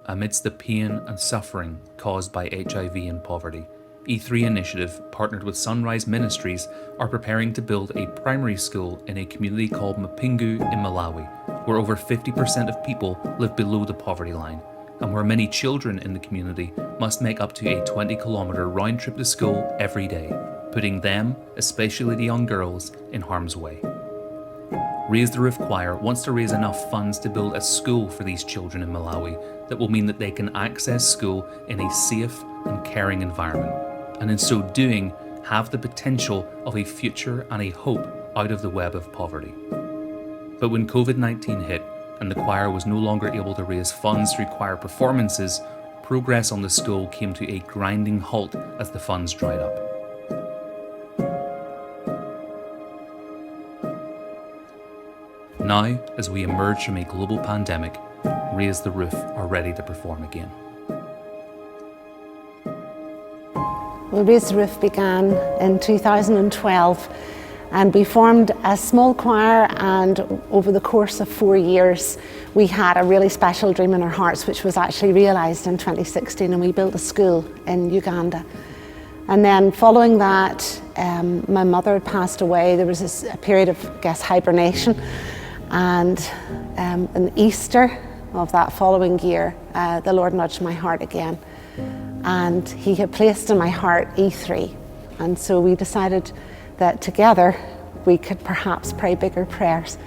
amidst the pain and suffering caused by HIV and poverty, E3 Initiative, partnered with Sunrise Ministries, are preparing to build a primary school in a community called Mpingu in Malawi, where over 50% of people live below the poverty line, and where many children in the community must make up to a 20-kilometre round trip to school every day, putting them, especially the young girls, in harm's way. Raise the Roof Choir wants to raise enough funds to build a school for these children in Malawi that will mean that they can access school in a safe and caring environment, and in so doing have the potential of a future and a hope out of the web of poverty. But when COVID-19 hit and the choir was no longer able to raise funds through choir performances, progress on the school came to a grinding halt as the funds dried up. Now, as we emerge from a global pandemic, Raise the Roof are ready to perform again. Well, Raise the Roof began in 2012 and we formed a small choir, and over the course of 4 years we had a really special dream in our hearts which was actually realised in 2016, and we built a school in Uganda. And then following that, my mother had passed away. There was a period of, hibernation, and in Easter of that following year, the Lord nudged my heart again, and He had placed in my heart E3, and so we decided that together we could perhaps pray bigger prayers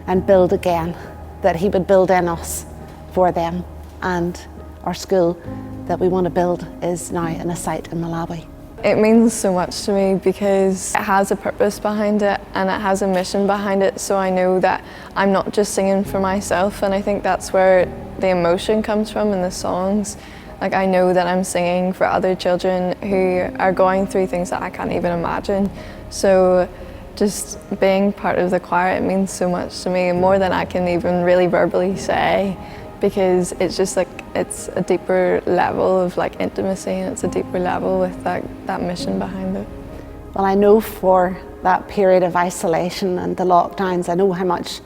and build again, that He would build in us for them. And our school that we want to build is now in a site in Malawi. It means so much to me because it has a purpose behind it and it has a mission behind it, so I know that I'm not just singing for myself, and I think that's where the emotion comes from in the songs. Like, I know that I'm singing for other children who are going through things that I can't even imagine. So just being part of the choir, it means so much to me, more than I can even really verbally say, because it's just like, it's a deeper level of like intimacy, and it's a deeper level with that mission behind it. Well, I know for that period of isolation and the lockdowns, I know how much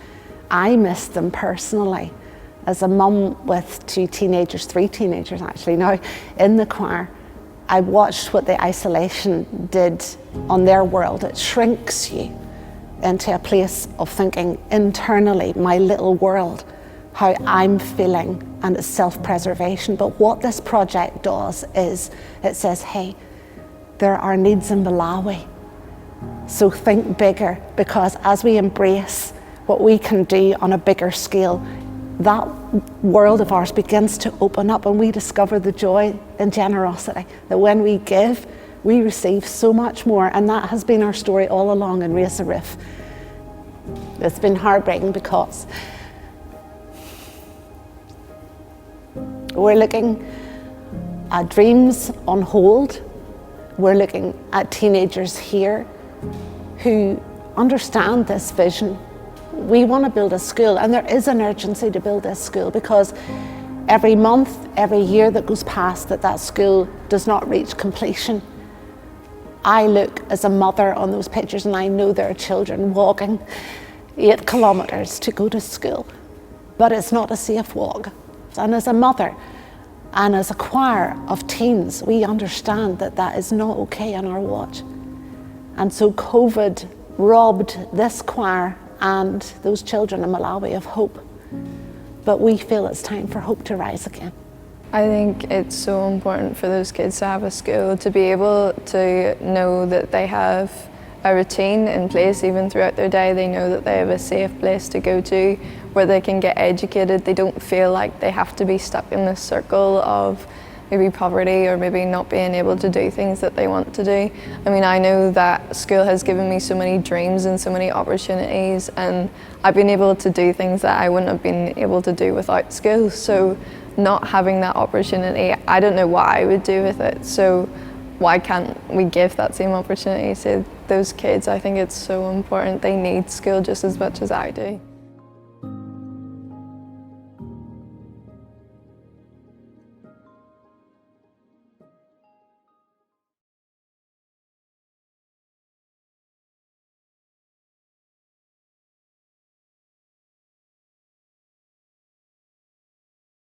I missed them personally. As a mum with 3 teenagers actually now in the choir, I watched what the isolation did on their world. It shrinks you into a place of thinking internally, my little world, how I'm feeling, and it's self-preservation. But what this project does is it says, hey, there are needs in Malawi, so think bigger, because as we embrace what we can do on a bigger scale, that world of ours begins to open up, and we discover the joy and generosity that when we give, we receive so much more. And that has been our story all along in Raise the Roof. It's been heartbreaking because we're looking at dreams on hold. We're looking at teenagers here who understand this vision. We want to build a school, and there is an urgency to build this school, because every month, every year that goes past that school does not reach completion, I look as a mother on those pictures and I know there are children walking 8 kilometres to go to school, but it's not a safe walk. And as a mother and as a choir of teens, we understand that that is not okay on our watch. And so COVID robbed this choir and those children in Malawi of hope. But we feel it's time for hope to rise again. I think it's so important for those kids to have a school, to be able to know that they have a routine in place even throughout their day. They know that they have a safe place to go to where they can get educated. They don't feel like they have to be stuck in this circle of maybe poverty or maybe not being able to do things that they want to do. I mean, I know that school has given me so many dreams and so many opportunities, and I've been able to do things that I wouldn't have been able to do without school. So not having that opportunity, I don't know what I would do with it. So why can't we give that same opportunity to those kids? I think it's so important. They need school just as much as I do.